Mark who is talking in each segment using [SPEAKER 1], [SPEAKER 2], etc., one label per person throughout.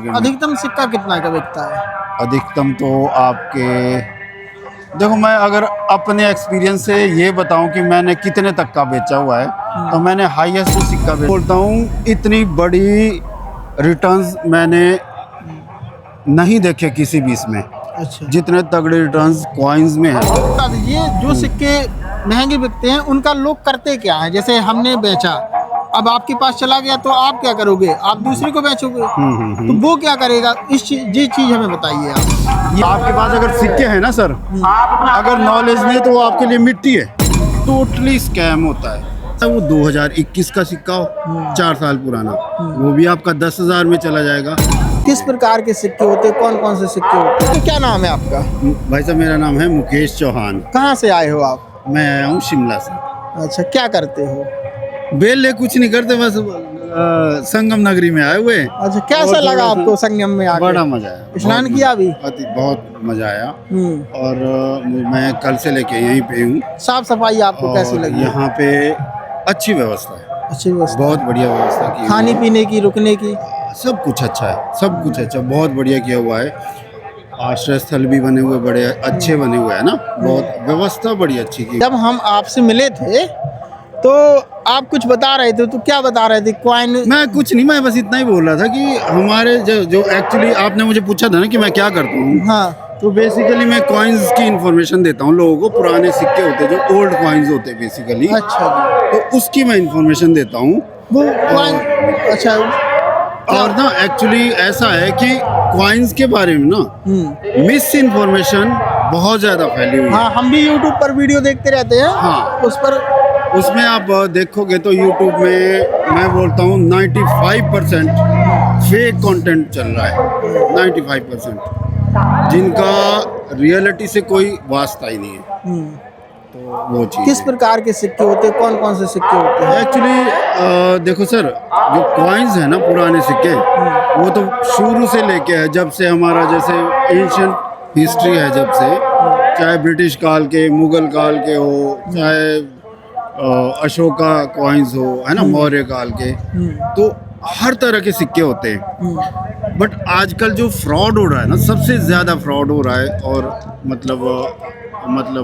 [SPEAKER 1] अधिकतम सिक्का कितना का बिकता है?
[SPEAKER 2] अधिकतम तो आपके देखो, मैं अगर अपने एक्सपीरियंस से ये बताऊं कि मैंने कितने तक का बेचा हुआ है, तो मैंने हाईएस्ट सिक्का बोलता हूँ, इतनी बड़ी रिटर्न्स मैंने नहीं देखे किसी भी इसमें,
[SPEAKER 1] अच्छा,
[SPEAKER 2] जितने तगड़े रिटर्न्स कॉइन्स में है।
[SPEAKER 1] बता दीजिए, जो सिक्के महंगे बिकते हैं उनका लोग करते क्या है? जैसे हमने बेचा, अब आपके पास चला गया तो आप क्या करोगे? आप दूसरे को बेचोगे, तो वो क्या करेगा? ये चीज हमें बताइए आप।
[SPEAKER 2] ये आपके पास अगर सिक्के हैं ना सर, अगर नॉलेज नहीं तो वो आपके लिए मिट्टी है, टोटली स्कैम होता है। वो 2021 का सिक्का हो, 4 साल पुराना, वो भी आपका 10,000 में चला जाएगा।
[SPEAKER 1] किस प्रकार के सिक्के होते हैं? कौन कौन से सिक्के होते हैं? तो क्या नाम है आपका?
[SPEAKER 2] भाई साहब, मेरा नाम है मुकेश चौहान।
[SPEAKER 1] कहाँ से आए हो आप?
[SPEAKER 2] मैं आया हूँ शिमला से।
[SPEAKER 1] अच्छा, क्या करते हो?
[SPEAKER 2] बेले कुछ नहीं करते, बस संगम नगरी में आए हुए हैं।
[SPEAKER 1] अच्छा, कैसा लगा आपको संगम में आके?
[SPEAKER 2] बड़ा मजा आया।
[SPEAKER 1] स्नान किया अभी?
[SPEAKER 2] बहुत मजा आया। और मैं कल से लेके यहीं पे हूँ।
[SPEAKER 1] साफ सफाई आपको कैसी लगी?
[SPEAKER 2] यहाँ पे अच्छी व्यवस्था है,
[SPEAKER 1] अच्छी व्यवस्था,
[SPEAKER 2] बहुत बढ़िया व्यवस्था की।
[SPEAKER 1] खाने पीने की, रुकने की,
[SPEAKER 2] सब कुछ अच्छा है, सब कुछ अच्छा, बहुत बढ़िया किया हुआ है। आश्रय स्थल भी बने हुए, बड़े अच्छे बने हुए हैं ना, बहुत व्यवस्था बड़ी अच्छी की।
[SPEAKER 1] जब हम आपसे मिले थे तो आप कुछ बता रहे थे, तो क्या बता रहे थे? कॉइन?
[SPEAKER 2] मैं कुछ नहीं, मैं बस इतना ही बोल रहा था कि हमारे जो एक्चुअली आपने मुझे पूछा था ना कि मैं क्या करता हूँ,
[SPEAKER 1] हाँ,
[SPEAKER 2] तो बेसिकली मैं कॉइन्स की इन्फॉर्मेशन देता हूँ लोगों को। पुराने सिक्के होते हैं जो ओल्ड कॉइन्स होते हैं बेसिकली,
[SPEAKER 1] अच्छा,
[SPEAKER 2] तो उसकी मैं इन्फॉर्मेशन देता हूँ।
[SPEAKER 1] वो कॉइन, अच्छा।
[SPEAKER 2] और ना एक्चुअली ऐसा है कि कॉइन्स के बारे में ना मिस इन्फॉर्मेशन बहुत ज़्यादा फैली हुई है।
[SPEAKER 1] हाँ, हम भी यूट्यूब पर वीडियो देखते रहते हैं।
[SPEAKER 2] हाँ,
[SPEAKER 1] उस पर
[SPEAKER 2] उसमें आप देखोगे तो यूट्यूब में मैं बोलता हूँ 95% फेक कंटेंट चल रहा है। 95% जिनका रियलिटी से कोई वास्ता ही नहीं है। तो वो चीज़
[SPEAKER 1] किस प्रकार के सिक्के होते हैं? कौन कौन से सिक्के होते हैं?
[SPEAKER 2] एक्चुअली देखो सर, जो कॉइन्स है ना, पुराने सिक्के, वो तो शुरू से लेके है, जब से हमारा जैसे एंशिएंट हिस्ट्री है, जब से, चाहे ब्रिटिश काल के, मुगल काल के हो, चाहे अशोका कॉइन्स हो, है ना, मौर्य काल के, तो हर तरह के सिक्के होते हैं। बट आजकल जो फ्रॉड हो रहा है ना, सबसे ज़्यादा फ्रॉड हो रहा है, और मतलब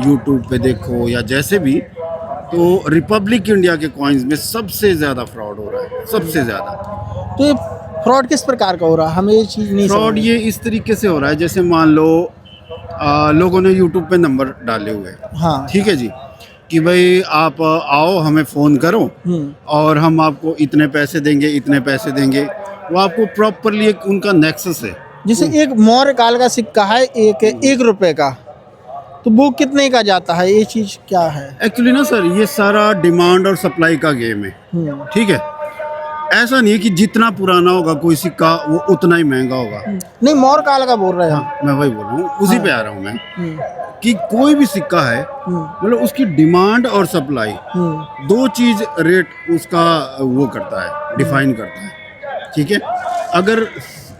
[SPEAKER 2] यूट्यूब पे देखो या जैसे भी, तो रिपब्लिक इंडिया के कॉइन्स में सबसे ज़्यादा फ्रॉड हो रहा है, सबसे ज़्यादा।
[SPEAKER 1] तो ये फ्रॉड किस प्रकार का हो रहा है? हमें ये चीज़ नहीं
[SPEAKER 2] फ्रॉड
[SPEAKER 1] समझ।
[SPEAKER 2] ये इस तरीके से हो रहा है, जैसे मान लो लोगों ने यूट्यूब पे नंबर डाले हुए हैं,
[SPEAKER 1] हाँ,
[SPEAKER 2] ठीक है जी, कि भाई आप आओ, हमें फ़ोन करो और हम आपको इतने पैसे देंगे, इतने पैसे देंगे। वो आपको प्रॉपरली एक उनका नेक्सस है।
[SPEAKER 1] जैसे एक मौर्य काल का सिक्का है, एक रुपए का, तो वो कितने का जाता है? ये चीज़ क्या है?
[SPEAKER 2] एक्चुअली ना सर, ये सारा डिमांड और सप्लाई का गेम है, ठीक है। ऐसा नहीं है कि जितना पुराना होगा कोई सिक्का वो उतना ही महंगा होगा।
[SPEAKER 1] नहीं, मौर्य काल का बोल रहे हैं।
[SPEAKER 2] हाँ, मैं वही बोल रहा हूँ, उसी पे आ रहा हूँ मैं, कि कोई भी सिक्का है, मतलब उसकी डिमांड और सप्लाई, दो चीज रेट उसका वो करता है, डिफाइन करता है, ठीक है। अगर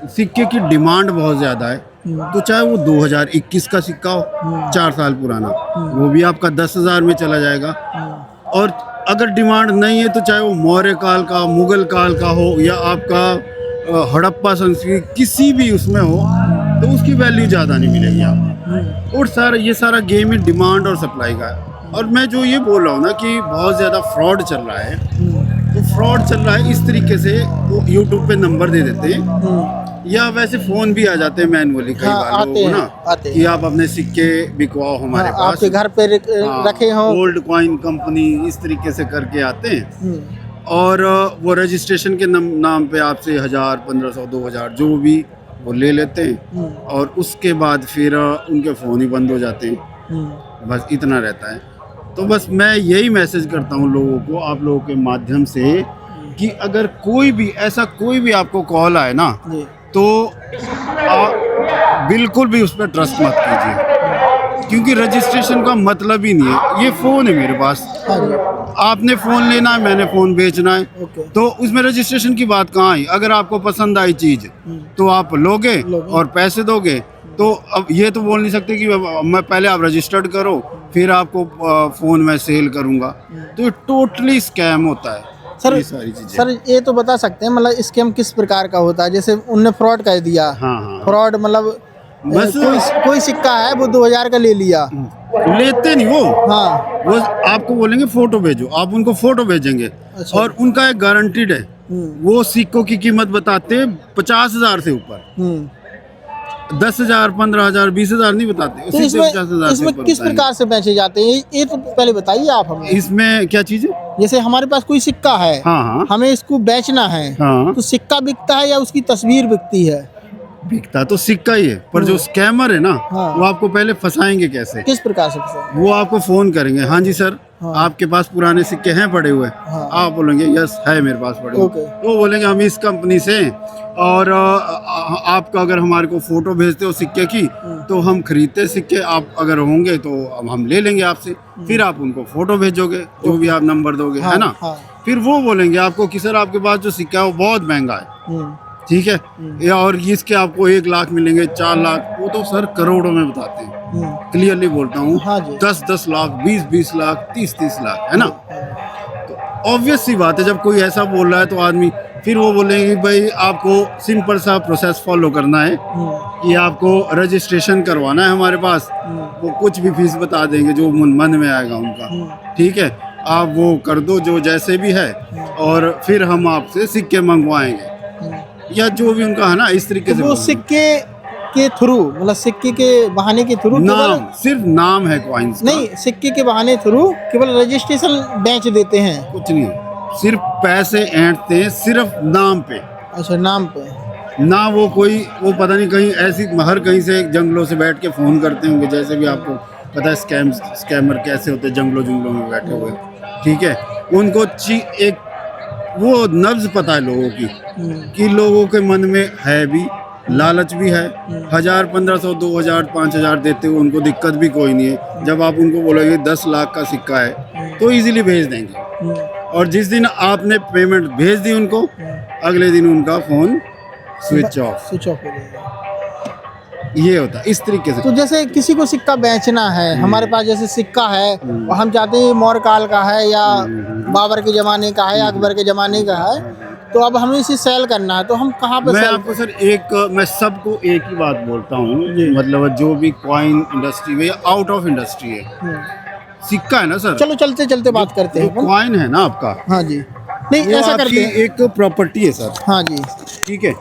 [SPEAKER 2] सिक्के की डिमांड बहुत ज़्यादा है, तो चाहे वो 2021 का सिक्का हो, 4 साल पुराना, वो भी आपका 10,000 में चला जाएगा। और अगर डिमांड नहीं है, तो चाहे वो मौर्य काल का, मुगल काल का हो, या आपका हड़प्पा संस्कृति किसी भी उसमें हो, तो उसकी वैल्यू ज़्यादा नहीं मिलेगी आपको। और ये सारा गेम है डिमांड और सप्लाई का। और मैं जो ये बोल रहा हूँ ना कि बहुत ज़्यादा फ्रॉड चल रहा है, तो फ्रॉड चल रहा है इस तरीके से, वो यूट्यूब पे नंबर दे देते हैं, या वैसे फ़ोन भी आ जाते हैं मैनुअली कई बार लोगों को ना, कि आप अपने सिक्के बिकवाओ हमारे पास,
[SPEAKER 1] आपके घर पे रखे हों,
[SPEAKER 2] ओल्ड कॉइन कंपनी, इस तरीके से करके आते हैं। और वो रजिस्ट्रेशन के नाम पे आपसे 1000, 1500, 2000 जो भी वो ले लेते हैं, और उसके बाद फिर उनके फ़ोन ही बंद हो जाते हैं। बस इतना रहता है। तो बस मैं यही मैसेज करता हूँ लोगों को, आप लोगों के माध्यम से, कि अगर कोई भी आपको कॉल आए ना, तो आप बिल्कुल भी उस पर ट्रस्ट मत कीजिए, क्योंकि रजिस्ट्रेशन का मतलब ही नहीं है। ये फ़ोन है मेरे पास, आपने फ़ोन लेना है, मैंने फ़ोन बेचना है, तो उसमें रजिस्ट्रेशन की बात कहाँ आई? अगर आपको पसंद आई चीज़ तो आप लोगे और पैसे दोगे। तो अब ये तो बोल नहीं सकते कि मैं पहले आप रजिस्टर्ड करो फिर आपको फ़ोन में सेल करूँगा, तो ये टोटली स्कैम होता है।
[SPEAKER 1] सर
[SPEAKER 2] ये सारी चीजें।
[SPEAKER 1] सर ये तो बता सकते हैं मतलब स्कैम किस प्रकार का होता है? जैसे उनने फ्रॉड कर दिया।
[SPEAKER 2] हाँ हाँ
[SPEAKER 1] फ्रॉड मतलब
[SPEAKER 2] बस
[SPEAKER 1] कोई सिक्का है वो 2000 का ले लिया।
[SPEAKER 2] लेते नहीं वो
[SPEAKER 1] हाँ।
[SPEAKER 2] वो आपको बोलेंगे फोटो भेजो, आप उनको फोटो भेजेंगे।
[SPEAKER 1] अच्छा।
[SPEAKER 2] और उनका एक गारंटीड है, वो सिक्कों की कीमत बताते हैं 50,000 से ऊपर, 10,000 15,000 20,000 नहीं बताते,
[SPEAKER 1] तो
[SPEAKER 2] सीधे 50,000 से
[SPEAKER 1] इसमें
[SPEAKER 2] ऊपर
[SPEAKER 1] किस
[SPEAKER 2] बताएंगे।
[SPEAKER 1] प्रकार से बेचे जाते हैं ये तो पहले बताइए आप हमें।
[SPEAKER 2] इसमें क्या चीज है?
[SPEAKER 1] जैसे हमारे पास कोई सिक्का है,
[SPEAKER 2] हाँ हाँ
[SPEAKER 1] हमें इसको बेचना है,
[SPEAKER 2] हाँ।
[SPEAKER 1] तो सिक्का बिकता है या उसकी तस्वीर बिकती है?
[SPEAKER 2] बिकता तो सिक्का ही है, पर जो स्कैमर है ना,
[SPEAKER 1] हाँ।
[SPEAKER 2] वो आपको पहले फंसाएंगे कैसे?
[SPEAKER 1] किस प्रकार से फंसे?
[SPEAKER 2] वो आपको फोन करेंगे, हाँ जी सर,
[SPEAKER 1] हाँ।
[SPEAKER 2] आपके पास पुराने सिक्के हैं पड़े हुए?
[SPEAKER 1] हाँ।
[SPEAKER 2] आप बोलेंगे यस है मेरे पास पड़े हुए।
[SPEAKER 1] ओके।
[SPEAKER 2] तो वो बोलेंगे हम इस कंपनी से हैं, और आपका अगर हमारे को फोटो भेजते हो सिक्के की तो हम खरीदते सिक्के, आप अगर होंगे तो अब हम ले लेंगे आपसे। फिर आप उनको फोटो भेजोगे, जो भी आप नंबर दोगे,
[SPEAKER 1] हाँ,
[SPEAKER 2] है ना?
[SPEAKER 1] हाँ।
[SPEAKER 2] फिर वो बोलेंगे आपको कि सर आपके पास जो सिक्का है वो बहुत महंगा है, ठीक है, या और इसके आपको 1 लाख मिलेंगे, 4 लाख, वो तो सर करोड़ों में बताते हैं। क्लियरली बोलता हूँ,
[SPEAKER 1] हाँ जी।
[SPEAKER 2] 10-10 लाख, 20-20 लाख, 30-30 लाख, है ना? तो ऑब्वियस सी बात है, जब कोई ऐसा बोल रहा है तो आदमी फिर वो बोलेंगे कि भाई आपको सिंपल सा प्रोसेस फॉलो करना है कि आपको रजिस्ट्रेशन करवाना है हमारे पास, वो कुछ भी फीस बता देंगे जो मन में आएगा उनका, ठीक है, आप वो कर दो जो जैसे भी है, और फिर हम आपसे सिक्के मंगवाएंगे, या जो भी उनका है ना, इस तरीके से
[SPEAKER 1] वो सिक्के के थ्रू मतलब सिक्के के बहाने के थ्रू
[SPEAKER 2] नाम, सिर्फ नाम है कॉइन्स का,
[SPEAKER 1] नहीं, सिक्के के बहाने थ्रू केवल रजिस्ट्रेशन बेच देते हैं।
[SPEAKER 2] कुछ नहीं, सिर्फ पैसे ऐंठते हैं, सिर्फ नाम पे।
[SPEAKER 1] अच्छा, नाम पे
[SPEAKER 2] ना वो कोई वो पता नहीं कहीं ऐसी हर कहीं से जंगलों से बैठ के फ़ोन करते होंगे, जैसे भी आपको पता है स्कैमर कैसे होते हैं, जंगलों में बैठे हुए, ठीक है, उनको एक वो नब्ज पता है लोगों की, कि लोगों के मन में है भी, लालच भी है, 1000 1500 2000 5000 देते हुए उनको दिक्कत भी कोई नहीं है। जब आप उनको बोलोगे 10 लाख का सिक्का है तो इजीली भेज देंगे, और जिस दिन आपने पेमेंट भेज दी उनको, अगले दिन उनका फ़ोन स्विच ऑफ
[SPEAKER 1] हो जाएगा।
[SPEAKER 2] ये होता है इस तरीके से।
[SPEAKER 1] तो जैसे किसी को सिक्का बेचना है, हमारे पास जैसे सिक्का है और हम चाहते हैं मौर्य काल का है या बाबर के ज़माने का है या अकबर के ज़माने का है, तो अब हमें इसे सेल करना है, तो हम कहाँ पे
[SPEAKER 2] मैं
[SPEAKER 1] सेल?
[SPEAKER 2] आपको सर मैं सबको एक ही बात बोलता हूँ, मतलब जो भी कॉइन इंडस्ट्री में या आउट ऑफ इंडस्ट्री है, सिक्का है ना सर,
[SPEAKER 1] चलो चलते चलते बात करते हैं।
[SPEAKER 2] कॉइन है ना आपका,
[SPEAKER 1] हाँ जी, नहीं
[SPEAKER 2] वो
[SPEAKER 1] ऐसा करते
[SPEAKER 2] आपकी
[SPEAKER 1] हैं।
[SPEAKER 2] एक प्रॉपर्टी है सर,
[SPEAKER 1] हाँ जी,
[SPEAKER 2] ठीक है,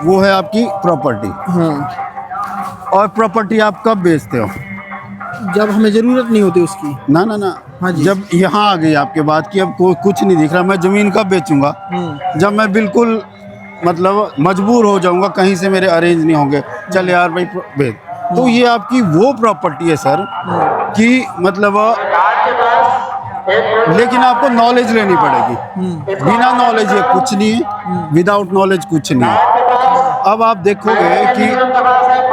[SPEAKER 2] वो है आपकी प्रॉपर्टी,
[SPEAKER 1] हाँ,
[SPEAKER 2] और प्रॉपर्टी आप कब बेचते हो?
[SPEAKER 1] जब हमें ज़रूरत नहीं होती उसकी।
[SPEAKER 2] ना ना ना,
[SPEAKER 1] हाँ जी।
[SPEAKER 2] जब यहाँ आ गई आपके बात कि अब कुछ नहीं दिख रहा, मैं ज़मीन कब बेचूंगा? जब मैं बिल्कुल मतलब मजबूर हो जाऊंगा, कहीं से मेरे अरेंज नहीं होंगे, चल यार भाई बेच। तो ये आपकी वो प्रॉपर्टी है सर कि मतलब लेकिन आपको नॉलेज लेनी पड़ेगी, बिना नॉलेज ये कुछ नहीं है, विदाउट नॉलेज कुछ नहीं है। अब आप देखोगे कि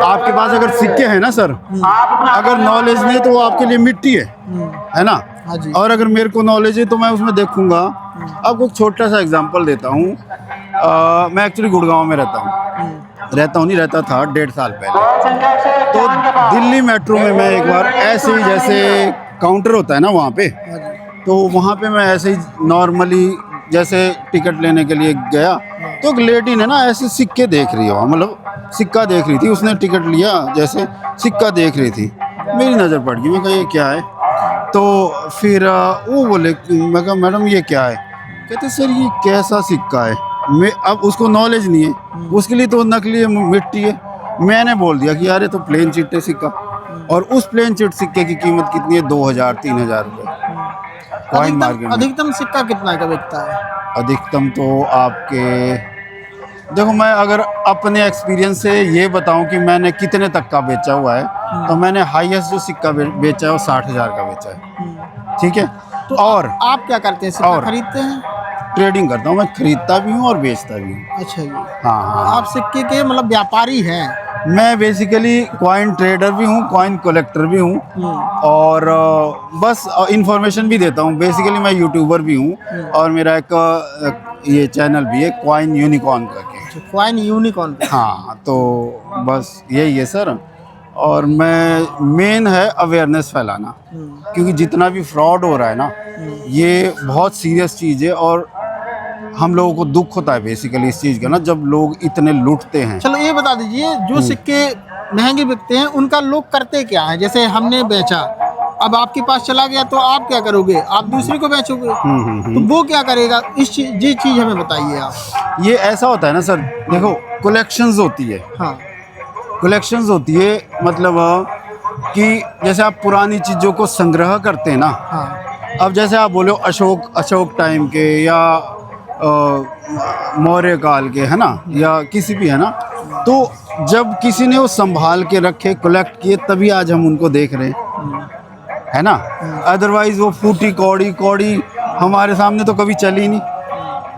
[SPEAKER 2] आपके पास अगर सिक्के हैं ना सर, अगर नॉलेज नहीं तो वो आपके लिए मिट्टी है ना?
[SPEAKER 1] हाँ जी।
[SPEAKER 2] और अगर मेरे को नॉलेज है तो मैं उसमें देखूंगा। आपको एक छोटा सा एग्जांपल देता हूँ, मैं एक्चुअली गुड़गांव में रहता था 1.5 साल पहले। तो दिल्ली मेट्रो में मैं एक बार ऐसे ही, जैसे काउंटर होता है ना वहाँ पे, तो वहाँ पे मैं ऐसे ही नॉर्मली जैसे टिकट लेने के लिए गया, तो एक लेडी ने ना ऐसे सिक्के देख रही हो, मतलब सिक्का देख रही थी, उसने टिकट लिया, जैसे सिक्का देख रही थी, मेरी नज़र पड़ गई, मैं कहा ये क्या है? तो फिर वो बोले, मैं कहा मैडम ये क्या है? कहते सर ये कैसा सिक्का है? मैं अब उसको नॉलेज नहीं है, उसके लिए तो नकली है, मिट्टी है। मैंने बोल दिया कि यार ये तो प्लेन चिट है सिक्का, और उस प्लेन चिट सिक्के की कीमत कितनी है? 2000-3000 रुपये कॉइन मार्केट में।
[SPEAKER 1] अधिकतम सिक्का कितना का बिकता है?
[SPEAKER 2] अधिकतम तो आपके, देखो मैं अगर अपने एक्सपीरियंस से ये बताऊं कि मैंने कितने तक का बेचा हुआ है, तो मैंने हाईएस्ट जो सिक्का बेचा है वो 60,000 का बेचा है, ठीक है।
[SPEAKER 1] तो
[SPEAKER 2] और
[SPEAKER 1] आप क्या करते हैं? सिक्का
[SPEAKER 2] और
[SPEAKER 1] खरीदते हैं?
[SPEAKER 2] ट्रेडिंग करता हूँ, मैं खरीदता भी हूँ और बेचता भी हूँ।
[SPEAKER 1] अच्छा जी,
[SPEAKER 2] हाँ हाँ,
[SPEAKER 1] आप सिक्के के मतलब व्यापारी हैं?
[SPEAKER 2] मैं बेसिकली कॉइन ट्रेडर भी हूँ, कॉइन कलेक्टर भी हूँ, और बस इंफॉर्मेशन भी देता हूँ। बेसिकली मैं यूट्यूबर भी हूँ, और मेरा एक ये चैनल भी है कॉइन यूनिकॉर्न करके।
[SPEAKER 1] Coin unicorn.
[SPEAKER 2] हाँ, तो बस यही है सर। और मैं मेन है अवेयरनेस फैलाना, क्योंकि जितना भी फ्रॉड हो रहा है ना, ये बहुत सीरियस चीज़ है, और हम लोगों को दुख होता है बेसिकली इस चीज़ का ना, जब लोग इतने लूटते हैं।
[SPEAKER 1] चलो ये बता दीजिए, जो सिक्के महंगे बिकते हैं उनका लोग करते क्या है? जैसे हमने बेचा, अब आपके पास चला गया तो आप क्या करोगे? आप दूसरे को बेचोगे। तो वो क्या करेगा? ये चीज हमें बताइए आप।
[SPEAKER 2] ये ऐसा होता है ना सर, देखो कलेक्शंस होती है,
[SPEAKER 1] हाँ
[SPEAKER 2] कलेक्शंस होती है, मतलब कि जैसे आप पुरानी चीज़ों को संग्रह करते हैं ना।
[SPEAKER 1] हाँ
[SPEAKER 2] अब जैसे आप बोलो अशोक टाइम के या मौर्य काल के, है ना, या किसी भी, है ना, तो जब किसी ने वो संभाल के रखे, कलेक्ट किए, तभी आज हम उनको देख रहे हैं, है ना। अदरवाइज वो फूटी कौड़ी हमारे सामने तो कभी चली नहीं,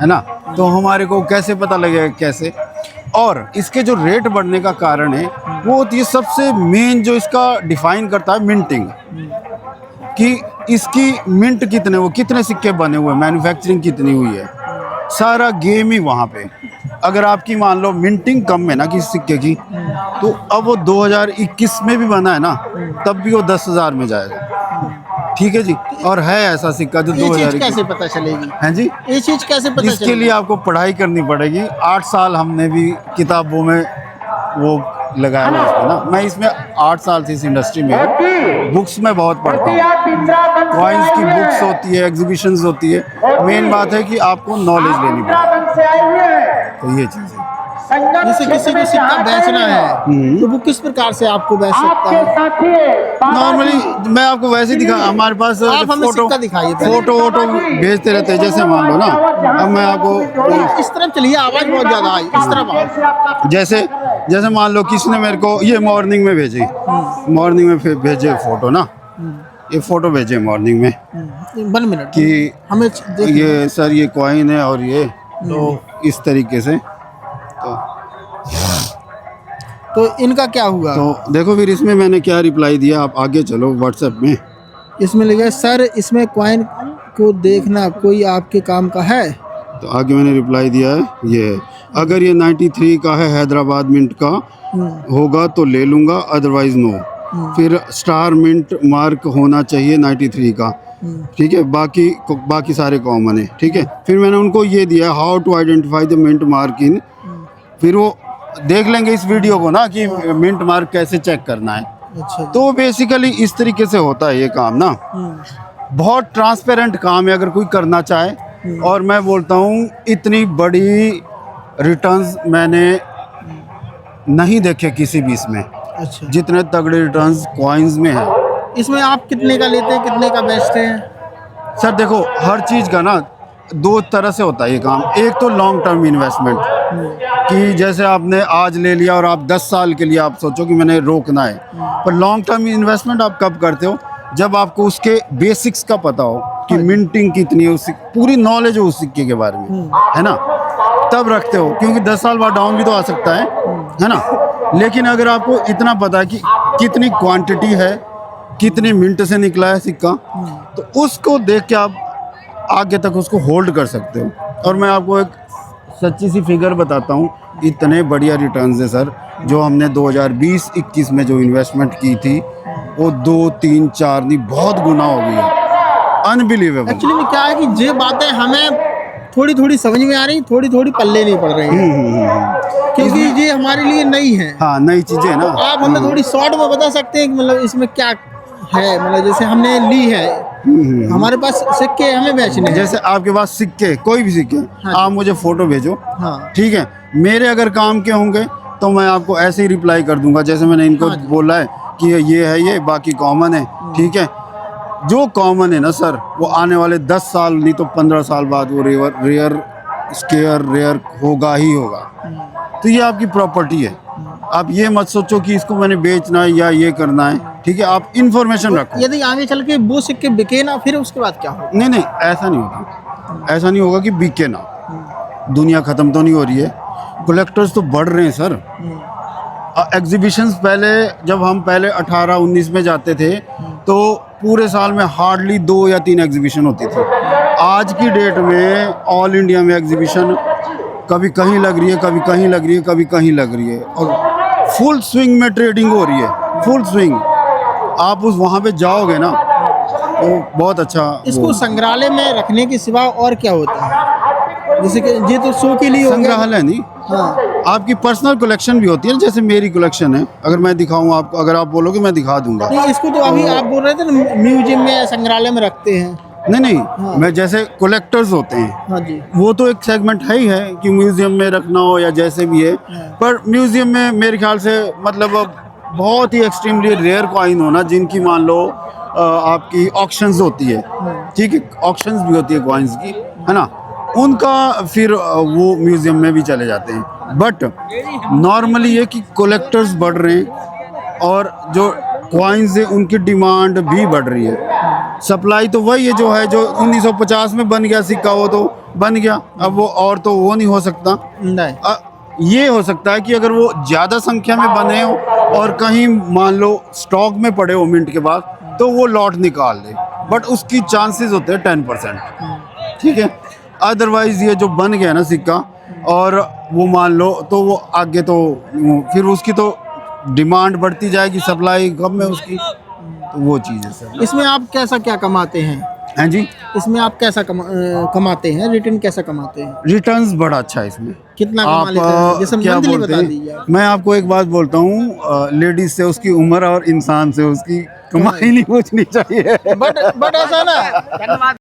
[SPEAKER 2] है ना, तो हमारे को कैसे पता लगेगा कैसे। और इसके जो रेट बढ़ने का कारण है वो होती है, सबसे मेन जो इसका डिफाइन करता है मिंटिंग, कि इसकी मिंट कितने, वो कितने सिक्के बने हुए, मैन्युफैक्चरिंग कितनी हुई है, सारा गेम ही वहाँ पे। अगर आपकी मान लो मिंटिंग कम है ना किसी सिक्के की, तो अब वो 2021 में भी बना है ना, तब भी वो 10,000 में जाएगा। ठीक है जी। और है ऐसा सिक्का जो
[SPEAKER 1] ये
[SPEAKER 2] 2021
[SPEAKER 1] चीज कैसे पता चलेगी?
[SPEAKER 2] है जी,
[SPEAKER 1] ये चीज कैसे पता
[SPEAKER 2] जिसके
[SPEAKER 1] चलेगी?
[SPEAKER 2] लिए आपको पढ़ाई करनी पड़ेगी। 8 साल हमने भी किताबों में वो लगाया हुआ है ना। मैं इसमें 8 साल से इस इंडस्ट्री में हूँ, बुक्स में बहुत पढ़ता हूँ, कॉइन्स की बुक्स होती है, एग्जीबिशंस होती है। मेन बात है कि आपको नॉलेज लेनी पड़ेगी, तो ये चीज़ है।
[SPEAKER 1] जैसे किसी को सिक्का बेचना है तो वो किस प्रकार से आपको बेच सकता है?
[SPEAKER 2] नॉर्मली मैं आपको वैसे दिखा, हमारे पास
[SPEAKER 1] आप हमें सिक्का दिखाइए पहले।
[SPEAKER 2] फोटो भेजते रहते हैं, जैसे मान लो ना, अब मैं आपको
[SPEAKER 1] इस तरफ चलिए, आवाज बहुत ज्यादा आई, इस तरफ आओ।
[SPEAKER 2] जैसे मान लो किसी ने मेरे को ये मॉर्निंग में भेजी, मॉर्निंग में भेजे फोटो ना, ये फोटो भेजे मॉर्निंग में
[SPEAKER 1] 1 मिनट
[SPEAKER 2] कि
[SPEAKER 1] हमें
[SPEAKER 2] ये सर ये कॉइन है और ये, तो इस तरीके से,
[SPEAKER 1] तो इनका क्या हुआ?
[SPEAKER 2] तो देखो फिर इसमें मैंने क्या रिप्लाई दिया, आप आगे चलो व्हाट्सएप में।
[SPEAKER 1] इसमें लिखा, सर इसमें कॉइन को देखना कोई आपके काम का है?
[SPEAKER 2] तो आगे मैंने रिप्लाई दिया है, ये है, अगर ये 93 का है, हैदराबाद मिंट का होगा तो ले लूँगा, अदरवाइज नो। फिर स्टार मिंट मार्क होना चाहिए 93 का, ठीक है, बाकी सारे कॉमन है, ठीक है। फिर मैंने उनको ये दिया, how to identify the mint mark in, फिर वो देख लेंगे इस वीडियो को ना कि मिंट मार्क कैसे चेक करना है।
[SPEAKER 1] अच्छा।
[SPEAKER 2] तो बेसिकली इस तरीके से होता है ये काम ना, बहुत ट्रांसपेरेंट काम है अगर कोई करना चाहे। और मैं बोलता हूँ इतनी बड़ी रिटर्न्स मैंने नहीं देखे किसी भी इसमें,
[SPEAKER 1] अच्छा।
[SPEAKER 2] जितने तगड़े रिटर्न्स कॉइन्स में है।
[SPEAKER 1] इसमें आप कितने का लेते हैं, कितने का बेचते हैं?
[SPEAKER 2] सर देखो, हर चीज़ का ना 2 तरह से होता है ये काम। एक तो लॉन्ग टर्म इन्वेस्टमेंट, कि जैसे आपने आज ले लिया और आप 10 साल के लिए आप सोचो कि मैंने रोकना है। पर लॉन्ग टर्म इन्वेस्टमेंट आप कब करते हो? जब आपको उसके बेसिक्स का पता हो कि मिंटिंग कितनी है, उसकी पूरी नॉलेज हो उस सिक्के के बारे में, है ना, तब रखते हो। क्योंकि 10 साल बाद डाउन भी तो आ सकता है ना। लेकिन अगर आपको इतना पता है कि कितनी क्वांटिटी है, कितनी मिनट से निकला है सिक्का, तो उसको देख के आप आगे तक उसको होल्ड कर सकते हो। और मैं आपको एक सच्ची सी फिगर बताता हूँ, इतने बढ़िया रिटर्न्स है सर, जो हमने 2020-21 में जो इन्वेस्टमेंट की थी वो 2, 3, 4 नहीं, बहुत गुना हो गई है। अनबिलीवेबल।
[SPEAKER 1] एक्चुअली में क्या है कि ये बातें हमें थोड़ी थोड़ी समझ में आ रही, थोड़ी थोड़ी पल्ले नहीं पड़ रही हैं, क्योंकि ये हमारे लिए नई है।
[SPEAKER 2] हाँ, नई चीज़ें ना।
[SPEAKER 1] आप हमें थोड़ी शॉर्ट में बता सकते हैं कि मतलब इसमें क्या है? मतलब जैसे हमने ली है, हमारे पास सिक्के हमें बेचने हैं।
[SPEAKER 2] जैसे आपके पास सिक्के, कोई भी सिक्के,
[SPEAKER 1] हाँ,
[SPEAKER 2] आप मुझे फोटो भेजो,
[SPEAKER 1] हाँ,
[SPEAKER 2] ठीक है। मेरे अगर काम के होंगे तो मैं आपको ऐसे ही रिप्लाई कर दूंगा, जैसे मैंने इनको
[SPEAKER 1] हाँ,
[SPEAKER 2] बोला है कि ये है, ये बाकी कॉमन है, ठीक है। जो कॉमन है ना सर, वो आने वाले 10 साल नहीं तो 15 साल बाद वो रेयर होगा ही होगा। तो ये आपकी प्रॉपर्टी है। आप ये मत सोचो कि इसको मैंने बेचना है या ये करना है, ठीक है। आप इंफॉर्मेशन रखो।
[SPEAKER 1] यदि आगे चल के वो सिक्के बिके ना, फिर उसके बाद क्या होगा?
[SPEAKER 2] नहीं, ऐसा नहीं होगा, ऐसा नहीं होगा कि बिके ना। दुनिया ख़त्म तो नहीं हो रही है, कलेक्टर्स तो बढ़ रहे हैं सर। एग्जीबिशंस पहले, जब हम पहले 18-19 में जाते थे तो पूरे साल में हार्डली 2 या 3 एग्जीबिशन होती थी। आज की डेट में ऑल इंडिया में एग्जीबिशन कभी कहीं लग रही है, कभी कहीं लग रही है, कभी कहीं लग रही है, और फुल स्विंग में ट्रेडिंग हो रही है, फुल स्विंग। आप उस वहाँ पे जाओगे ना तो बहुत अच्छा।
[SPEAKER 1] इसको संग्रहालय में रखने के सिवा और क्या होता है? जैसे कि ये तो शो के लिए हो गया।
[SPEAKER 2] संग्रहालय नहीं,
[SPEAKER 1] हाँ
[SPEAKER 2] आपकी पर्सनल कलेक्शन भी होती है, जैसे मेरी कलेक्शन है, अगर मैं दिखाऊं आपको, अगर आप बोलोगे मैं दिखा दूंगा।
[SPEAKER 1] नहीं, इसको तो अभी आप बोल रहे थे ना म्यूजियम में या संग्रहालय में रखते हैं।
[SPEAKER 2] नहीं नहीं,
[SPEAKER 1] हाँ।
[SPEAKER 2] मैं जैसे कलेक्टर्स होते हैं,
[SPEAKER 1] हाँ जी।
[SPEAKER 2] वो तो एक सेगमेंट है ही है कि म्यूजियम में रखना हो या जैसे भी है,
[SPEAKER 1] हाँ।
[SPEAKER 2] पर म्यूजियम में मेरे ख्याल से मतलब बहुत ही एक्सट्रीमली रेयर कॉइन होना, जिनकी मान लो आपकी ऑक्शंस होती है, ठीक है, ऑक्शंस भी होती है कॉइन्स की, है ना, उनका फिर वो म्यूजियम में भी चले जाते हैं। बट नॉर्मली ये कि कलेक्टर्स बढ़ रहे हैं और जो कॉइन्स है उनकी डिमांड भी बढ़ रही है। सप्लाई तो वही है जो है, जो 1950 में बन गया सिक्का वो तो बन गया, अब वो और तो वो नहीं हो सकता।
[SPEAKER 1] नहीं,
[SPEAKER 2] ये हो सकता है कि अगर वो ज़्यादा संख्या में बने हो और कहीं मान लो स्टॉक में पड़े हो मिंट के बाद, तो वो लॉट निकाल दे, बट उसकी चांसेस होते हैं 10%, ठीक है। अदरवाइज ये जो बन गया ना सिक्का और वो मान लो, तो वो आगे तो फिर उसकी तो डिमांड बढ़ती जाएगी, सप्लाई कम है उसकी, तो वो चीज़ है सर।
[SPEAKER 1] इसमें आप कैसा क्या कमाते हैं?
[SPEAKER 2] हैं जी,
[SPEAKER 1] इसमें आप कैसा कमाते हैं, रिटर्न कैसा कमाते हैं?
[SPEAKER 2] रिटर्न्स बड़ा अच्छा है इसमें।
[SPEAKER 1] कितना कमा
[SPEAKER 2] आप
[SPEAKER 1] लेते हैं? जैसे
[SPEAKER 2] क्या
[SPEAKER 1] मंथली
[SPEAKER 2] बोलते
[SPEAKER 1] बता
[SPEAKER 2] हैं,
[SPEAKER 1] दीजिए आप।
[SPEAKER 2] मैं आपको एक बात बोलता हूँ, लेडीज से उसकी उम्र और इंसान से उसकी कमाई नहीं पूछनी चाहिए।
[SPEAKER 1] बट ऐसा ना